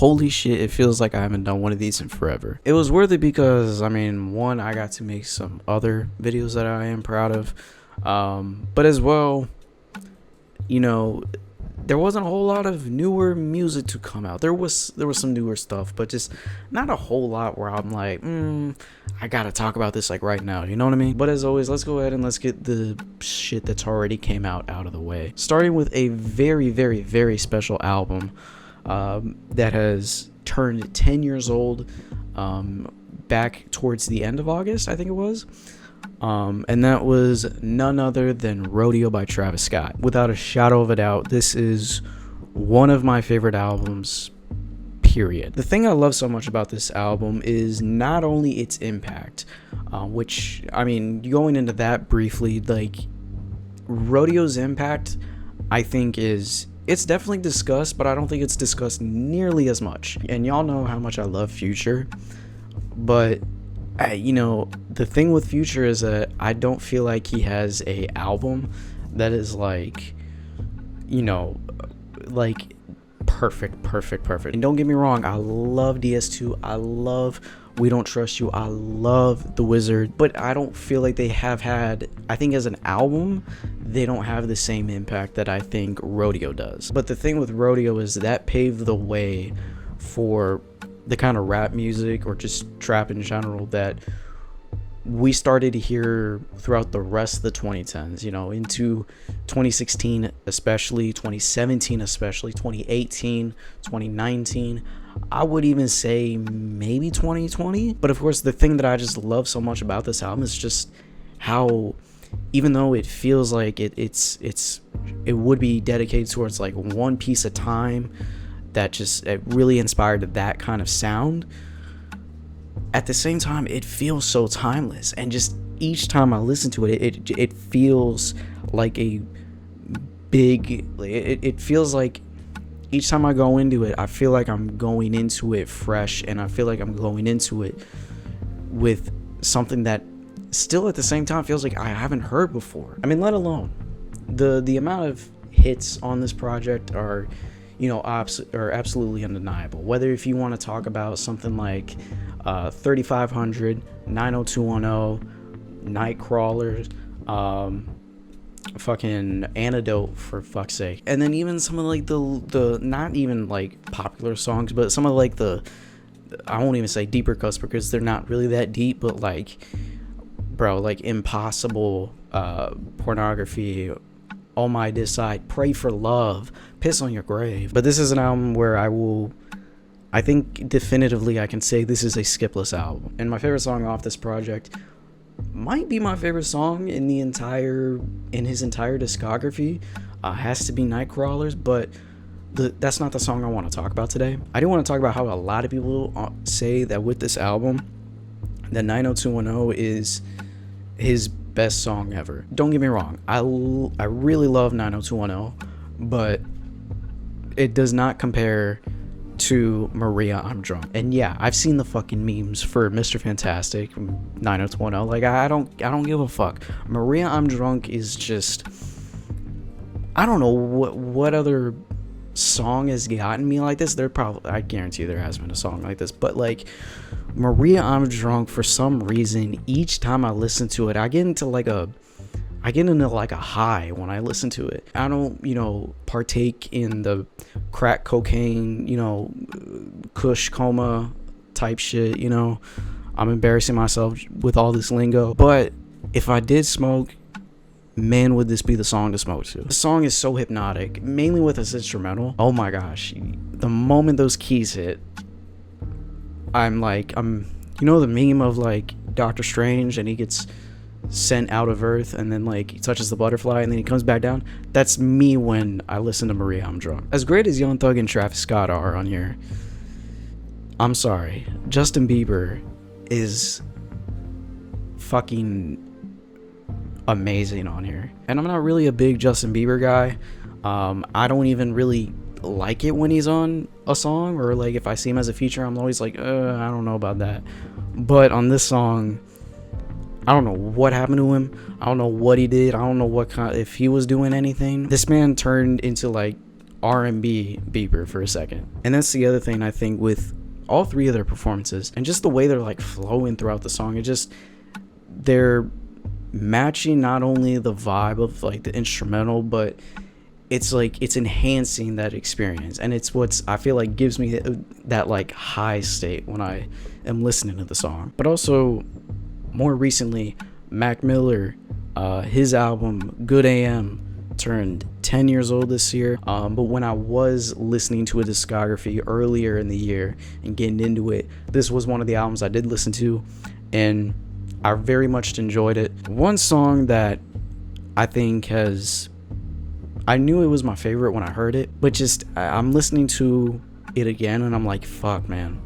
holy shit, it feels like I haven't done one of these in forever. It was worth it because, I mean, one, I got to make some other videos that I am proud of, but as well, you know, there wasn't a whole lot of newer music to come out. There was some newer stuff, but just not a whole lot where I'm like, I gotta talk about this like right now, you know what I mean? But as always, let's go ahead and let's get the shit that's already came out of the way. Starting with a very, very, very special album that has turned 10 years old back towards the end of August, I think it was. And that was none other than Rodeo by Travis Scott. Without a shadow of a doubt, this is one of my favorite albums, period. The thing I love so much about this album is not only its impact, which, I mean, going into that briefly, like, Rodeo's impact, I think it's definitely discussed, but I don't think it's discussed nearly as much. And y'all know how much I love Future, but you know, the thing with Future is that I don't feel like he has a album that is like, you know, like perfect. And don't get me wrong, I love DS2, I love We Don't Trust You, I love The Wizard, but I don't feel like they have had, I think as an album, they don't have the same impact that I think Rodeo does. But the thing with Rodeo is that paved the way for the kind of rap music or just trap in general that we started to hear throughout the rest of the 2010s, you know, into 2016 especially, 2017 especially, 2018, 2019, I would even say maybe 2020. But of course, the thing that I just love so much about this album is just how, even though it feels like it would be dedicated towards like one piece of time that just it really inspired that kind of sound, at the same time it feels so timeless, and just each time I listen to it, it feels like a big, it feels like each time I go into it, I feel like I'm going into it fresh, and I feel like I'm going into it with something that still at the same time feels like I haven't heard before. I mean, let alone the amount of hits on this project are, you know, are absolutely undeniable. Whether if you want to talk about something like 3500, 90210, Nightcrawlers, fucking Antidote, for fuck's sake, and then even some of like the not even like popular songs, but some of like the, I won't even say deeper cuts because they're not really that deep, but like, bro, like Impossible, Pornography, Oh My Decide, Pray for Love, Piss on Your Grave. But this is an album where I think definitively I can say this is a skipless album. And my favorite song off this project might be my favorite song in his entire discography. Has to be Nightcrawlers, but that's not the song I want to talk about today. I do want to talk about how a lot of people say that with this album, that 90210 is his best song ever. Don't get me wrong, I really love 90210, but it does not compare to Maria, I'm Drunk. And yeah, I've seen the fucking memes for Mr. Fantastic, 90210. Like, I don't give a fuck. Maria, I'm Drunk is just, I don't know what other song has gotten me like this. I guarantee there has been a song like this, but like Maria, I'm Drunk, for some reason each time I listen to it, I get into like a high when I listen to it. I don't, you know, partake in the crack cocaine, you know, kush coma type shit, you know. I'm embarrassing myself with all this lingo, but if I did smoke, man, would this be the song to smoke to. The song is so hypnotic, mainly with its instrumental. Oh my gosh, the moment those keys hit, I'm you know the meme of like Doctor Strange and he gets sent out of Earth and then like he touches the butterfly and then he comes back down? That's me when I listen to Maria, I'm Drunk. As great as Young Thug and Travis Scott are on here, I'm sorry, Justin Bieber is fucking amazing on here. And I'm not really a big Justin Bieber guy. I don't even really like it when he's on a song, or like if I see him as a feature, I'm always like, I don't know about that. But on this song, I don't know what happened to him. I don't know what he did. I don't know if he was doing anything. This man turned into like R&B Bieber for a second. And that's the other thing I think with all three of their performances, and just the way they're like flowing throughout the song. They're matching not only the vibe of like the instrumental, but it's like it's enhancing that experience, and it's what's I feel like gives me that like high state when I am listening to the song. But also more recently, Mac Miller, his album Good AM turned 10 years old this year. But when I was listening to a discography earlier in the year and getting into it, this was one of the albums I did listen to, and I very much enjoyed it. One song that I think I knew it was my favorite when I heard it, but just I'm listening to it again and I'm like, fuck, man.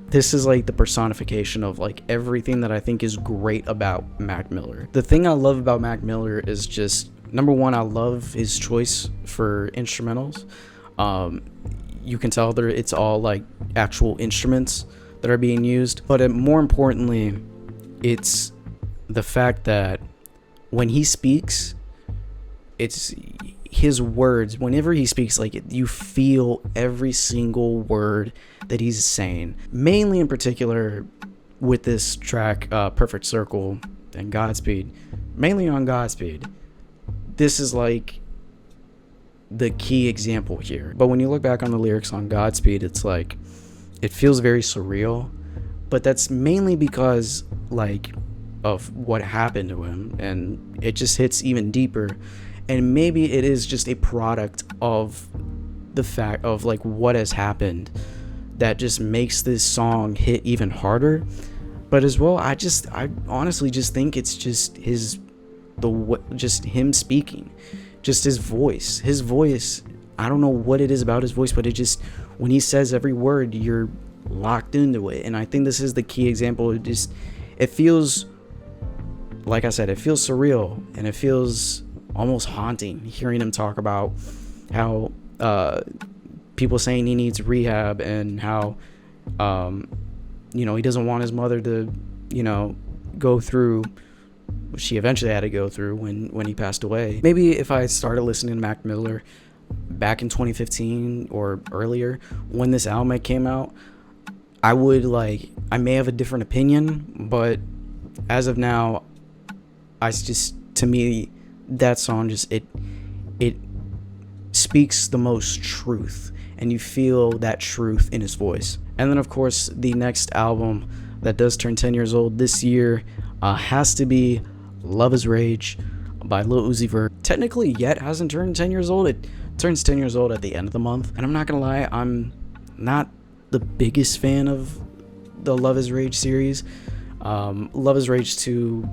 This is like the personification of like everything that I think is great about Mac Miller. The thing I love about Mac Miller is just, number one, I love his choice for instrumentals. You can tell it's all like actual instruments that are being used. But more importantly, it's the fact that when he speaks, it's his words. Whenever he speaks, like you feel every single word that he's saying. Mainly in particular with this track, Perfect Circle and Godspeed. Mainly on Godspeed. This is like the key example here. But when you look back on the lyrics on Godspeed, it's like it feels very surreal. But that's mainly because like of what happened to him, and it just hits even deeper. And maybe it is just a product of the fact of like what has happened that just makes this song hit even harder. But as well, I honestly just think it's just just him speaking, just his voice. I don't know what it is about his voice, but it just, when he says every word, you're locked into it. And I think this is the key example. It feels, like I said, it feels surreal, and it feels almost haunting hearing him talk about how people saying he needs rehab, and how he doesn't want his mother to go through what she eventually had to go through when he passed away. Maybe if I started listening to Mac Miller back in 2015 or earlier when this album came out, I may have a different opinion, but as of now, to me, that song it speaks the most truth, and you feel that truth in his voice. And then of course the next album that does turn 10 years old this year has to be Love Is Rage by Lil Uzi Vert. Technically yet hasn't turned 10 years old. It turns 10 years old at the end of the month, and I'm not gonna lie, I'm not the biggest fan of the Love Is Rage series. Love Is Rage 2,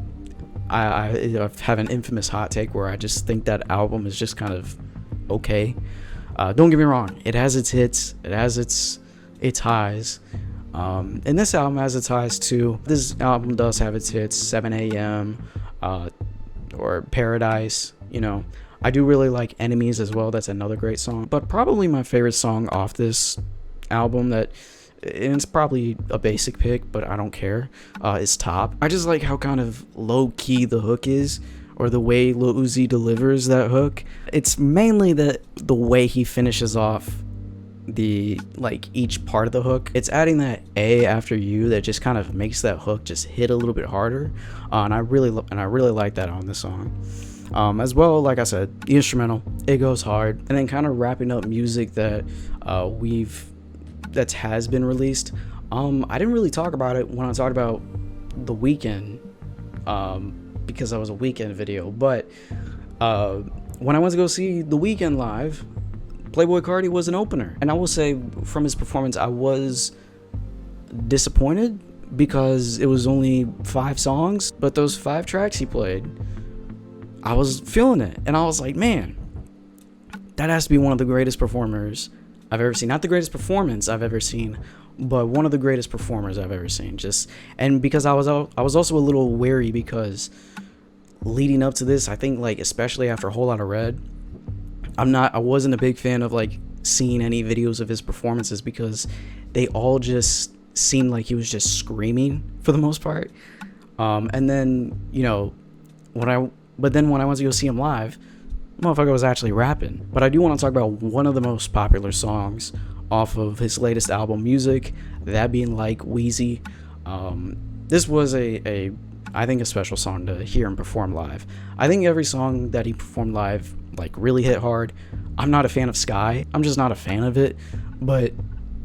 I have an infamous hot take where I just think that album is just kind of okay. Don't get me wrong, it has its hits, it has its highs, and this album has its highs too. This album does have its hits, 7 a.m. Or Paradise. I do really like Enemies as well. That's another great song. But probably my favorite song off this album, and it's probably a basic pick, but I don't care, is Top. I just like how kind of low-key the hook is, or the way Lil Uzi delivers that hook. It's mainly the way he finishes off each part of the hook. It's adding that A after U that just kind of makes that hook just hit a little bit harder, and I really like that on this song. As well, like I said, the instrumental, it goes hard. And then kind of wrapping up music that has been released. I didn't really talk about it when I talked about The Weeknd, because that was a Weeknd video. But when I went to go see The Weeknd live, Playboi Carti was an opener. And I will say, from his performance, I was disappointed because it was only 5 songs. But those 5 tracks he played, I was feeling it. And I was like, man, that has to be one of the greatest performers I've ever seen. Not the greatest performance I've ever seen, but one of the greatest performers I've ever seen. And because I was also a little wary, because leading up to this, I think especially after a Whole Lotta Red, I wasn't a big fan of seeing any videos of his performances, because they all just seemed like he was just screaming for the most part. And then when I went to go see him live, motherfucker was actually rapping. But I do want to talk about one of the most popular songs off of his latest album, Music, that being like WEEZY. This was I think a special song to hear him perform live. I think every song that he performed live like really hit hard. I'm not a fan of Sky. I'm just not a fan of it. But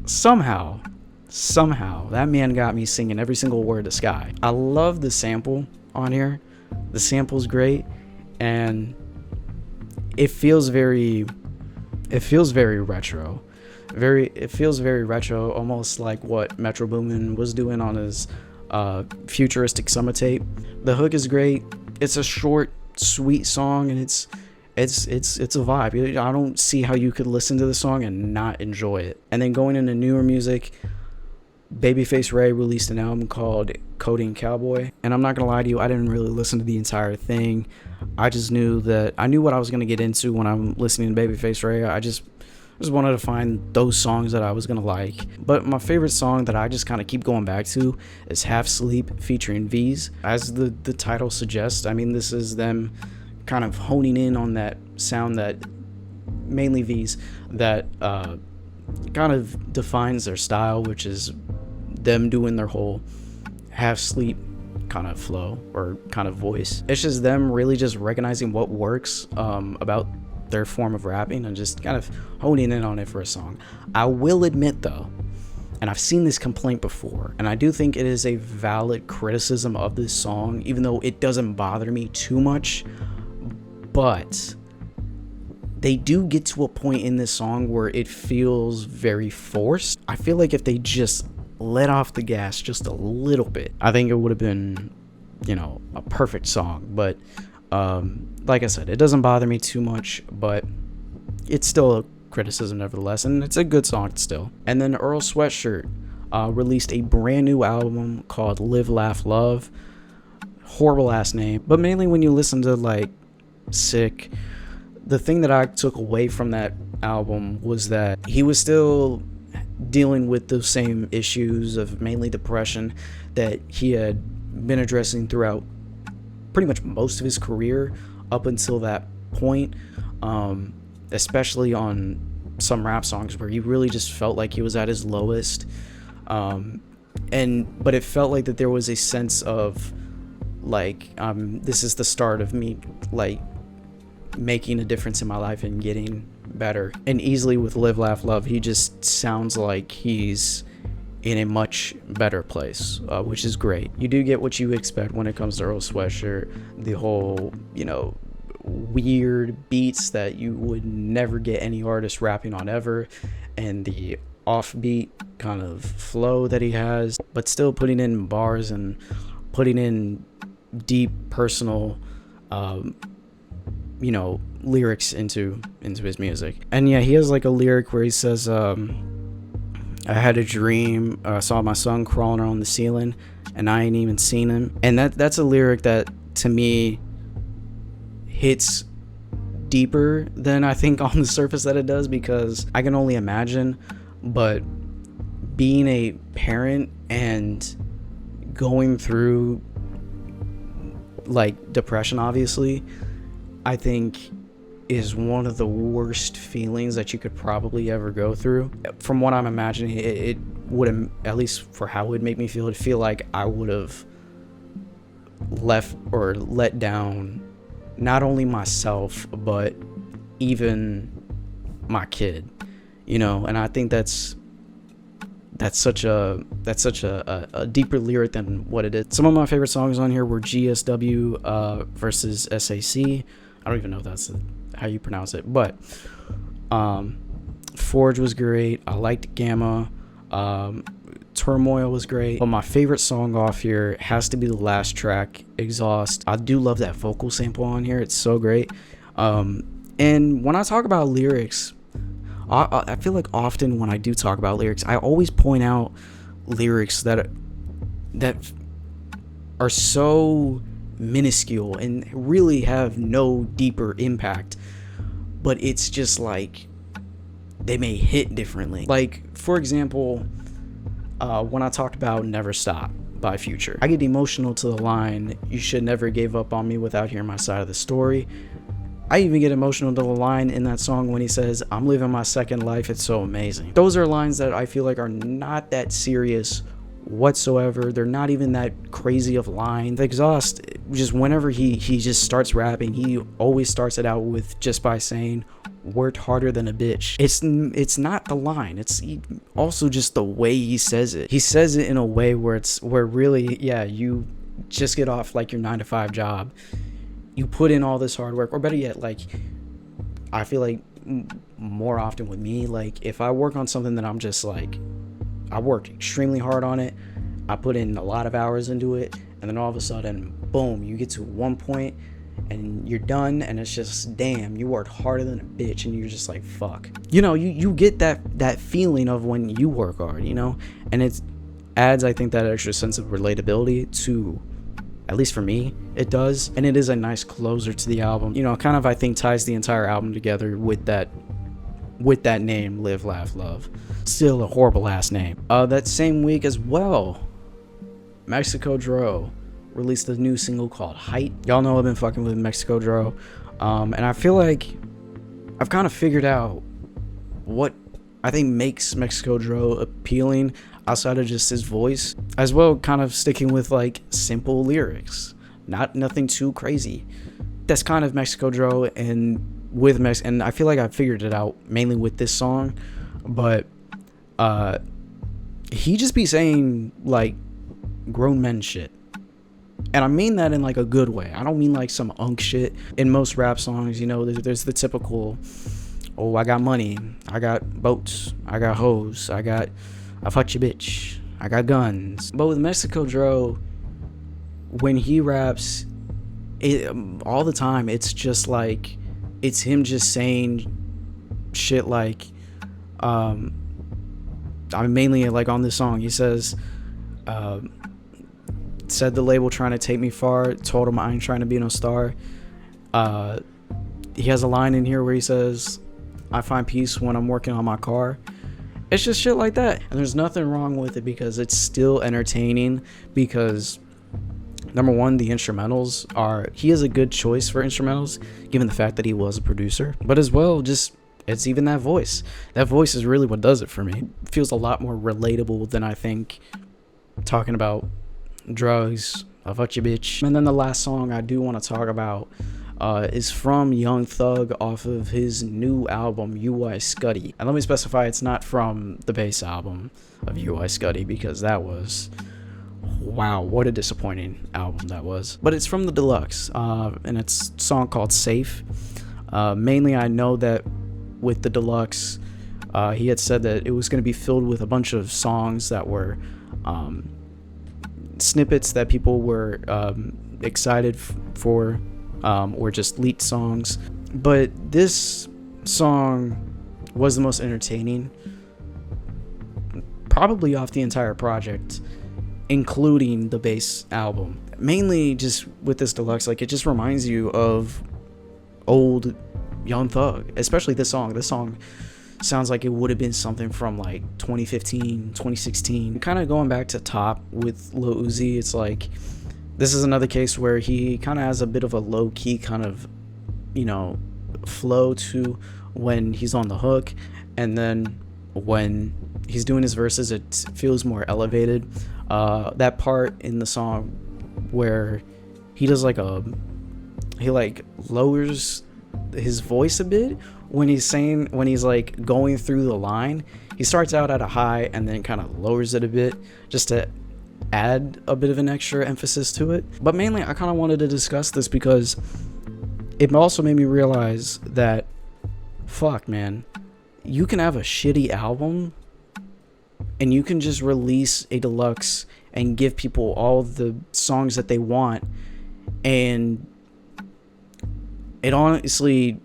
somehow that man got me singing every single word to Sky. I love the sample on here. The sample's great, and it feels very retro. It feels very retro, almost like what Metro Boomin was doing on his futuristic summer tape. The hook is great. It's a short, sweet song, and it's a vibe. I don't see how you could listen to the song and not enjoy it. And then going into newer music, Babyface Ray released an album called Codeine Cowboy, and I'm not gonna lie to you, I didn't really listen to the entire thing. I just knew what I was gonna get into when I'm listening to Babyface Ray. I just wanted to find those songs that I was gonna like. But my favorite song that I just kind of keep going back to is Half Sleep featuring Veeze. As the title suggests, I mean, this is them kind of honing in on that sound that mainly Veeze that kind of defines their style, which is them doing their whole half sleep kind of flow or kind of voice. It's just them really just recognizing what works about their form of rapping and just kind of honing in on it for a song. I will admit though, and I've seen this complaint before, and I do think it is a valid criticism of this song, even though it doesn't bother me too much, but they do get to a point in this song where it feels very forced. I feel like if they just let off the gas just a little bit, I think it would have been, a perfect song. But like I said, it doesn't bother me too much, but it's still a criticism nevertheless, and it's a good song still. And then Earl Sweatshirt released a brand new album called Live, Laugh, Love. Horrible ass name, but mainly when you listen to like Sick, the thing that I took away from that album was that he was still dealing with those same issues of mainly depression that he had been addressing throughout pretty much most of his career up until that point, especially on some rap songs where he really just felt like he was at his lowest, but it felt like that there was a sense of like, this is the start of me like making a difference in my life and getting better. And easily with Live, Laugh, Love, he just sounds like he's in a much better place, which is great. You do get what you expect when it comes to Earl Sweatshirt, the whole weird beats that you would never get any artist rapping on ever, and the offbeat kind of flow that he has, but still putting in bars and putting in deep personal lyrics into his music. And yeah, he has like a lyric where he says, I had a dream, saw my son crawling around the ceiling and I ain't even seen him. And that's a lyric that to me hits deeper than I think on the surface that it does, because I can only imagine, but being a parent and going through like depression, obviously, I think is one of the worst feelings that you could probably ever go through. From what I'm imagining, it would, at least for how it would make me feel, it'd feel like I would have left or let down not only myself but even my kid, and I think that's such a deeper lyric than what it is. Some of my favorite songs on here were GSW versus SAC. I don't even know if that's how you pronounce it, but Forge was great. I liked Gamma. Turmoil was great. But my favorite song off here has to be the last track, Exhaust. I do love that vocal sample on here. It's so great. And when I talk about lyrics, I feel like often when I do talk about lyrics, I always point out lyrics that are so minuscule and really have no deeper impact, but it's just like they may hit differently. Like, for example, when I talked about Never Stop by Future, I get emotional to the line, you should never give up on me without hearing my side of the story. I even get emotional to the line in that song when he says, "I'm living my second life, it's so amazing." Those are lines that I feel like are not that serious whatsoever. They're not even that crazy of lines. The Exhaust, just whenever he just starts rapping, he always starts it out with just by saying, "Worked harder than a bitch." It's not the line, it's also just the way he says it. He says it in a way where really, yeah, you just get off like your 9-to-5 job, you put in all this hard work, or better yet, like, I feel like more often with me, like, if I work on something that I'm just like, I worked extremely hard on it, I put in a lot of hours into it, and then all of a sudden, boom, you get to one point and you're done, and it's just, damn, you worked harder than a bitch, and you're just like, fuck. You know, you get that feeling of when you work hard, you know, and it adds, I think, that extra sense of relatability to, at least for me, it does. And it is a nice closer to the album. You know, kind of, I think, ties the entire album together with that name, Live, Laugh, Love. Still a horrible ass name. That same week as well, MexikoDro released a new single called Height. Y'all know I've been fucking with MexikoDro. And I feel like I've kind of figured out what I think makes MexikoDro appealing outside of just his voice, as well, kind of sticking with like simple lyrics, nothing too crazy. That's kind of MexikoDro, and I feel like I figured it out mainly with this song, but he just be saying like grown men shit, and I mean that in like a good way. I don't mean like some unk shit. In most rap songs, you know, there's the typical, oh, I got money, I got boats, I got hoes, I fucked your bitch, I got guns. But with MexikoDro, when he raps, all the time, it's just like, it's him just saying shit like, I mean, mainly like on this song, he says, said the label trying to take me far, told him I ain't trying to be no star. He has a line in here where he says, I find peace when I'm working on my car. It's just shit like that, and there's nothing wrong with it because it's still entertaining. Because number one, the instrumentals he is a good choice for instrumentals, given the fact that he was a producer. But as well, just, it's even that voice is really what does it for me. It feels a lot more relatable than I think talking about drugs, I fuck your bitch. And then the last song I do want to talk about is from Young Thug off of his new album UI Scuddy. And let me specify, it's not from the base album of UI Scuddy, because that was, wow, what a disappointing album that was. But it's from the deluxe, and it's a song called Safe. Mainly, I know that with the deluxe, he had said that it was going to be filled with a bunch of songs that were snippets that people were excited for, or just leaked songs. But this song was the most entertaining, probably off the entire project, including the base album. Mainly just with this deluxe, like, it just reminds you of old Young Thug, especially this song. This song sounds like it would have been something from like 2015, 2016. Kind of going back to Top with Lil Uzi, it's like, this is another case where he kind of has a bit of a low-key kind of, you know, flow to when he's on the hook, and then when he's doing his verses, it feels more elevated. That part in the song where he does like he like lowers his voice a bit when he's like going through the line. He starts out at a high and then kind of lowers it a bit just to add a bit of an extra emphasis to it. But mainly, I kind of wanted to discuss this because it also made me realize that, fuck, man, you can have a shitty album and you can just release a deluxe and give people all the songs that they want, and it honestly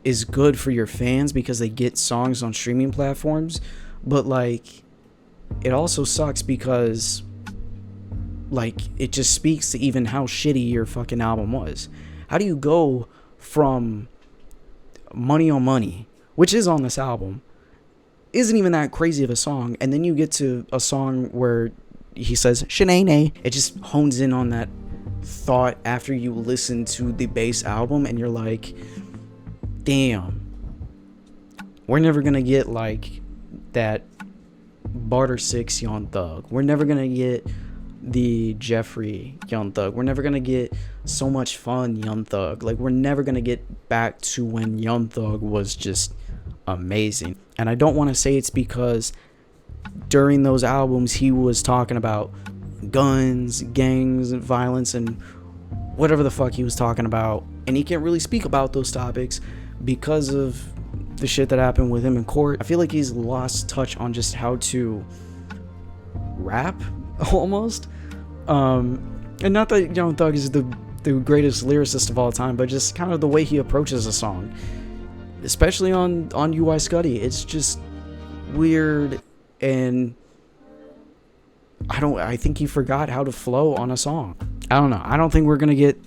is good for your fans because they get songs on streaming platforms. But like, it also sucks because, like, it just speaks to even how shitty your fucking album was. How do you go from Money on Money, which is on this album, isn't even that crazy of a song, and then you get to a song where he says Shanae? It just hones in on that thought after you listen to the base album and you're like, damn, we're never gonna get like that Barter 6 Young Thug. We're never gonna get the Jeffrey Young Thug. We're never gonna get So Much Fun Young Thug. Like, we're never gonna get back to when Young Thug was just amazing. And I don't want to say it's because during those albums he was talking about guns, gangs, and violence, and whatever the fuck he was talking about, and he can't really speak about those topics because of the shit that happened with him in court. I feel like he's lost touch on just how to rap, almost. And not that Young Thug is the greatest lyricist of all time, but just kind of the way he approaches a song, especially on UI Scuddy. It's just weird, and I think he forgot how to flow on a song. I don't know. I don't think we're gonna get,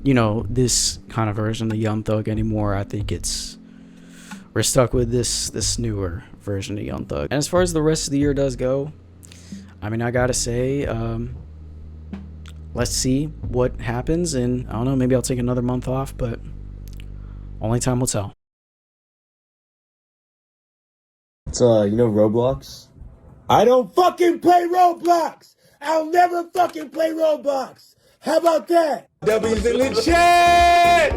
you know, this kind of version of Young Thug anymore. I think we're stuck with this newer version of Young Thug. And as far as the rest of the year does go, I mean, I gotta say, let's see what happens, and I don't know, maybe I'll take another month off, but only time will tell. It's you know Roblox? I don't fucking play Roblox! I'll never fucking play Roblox! How about that? W's in the chat!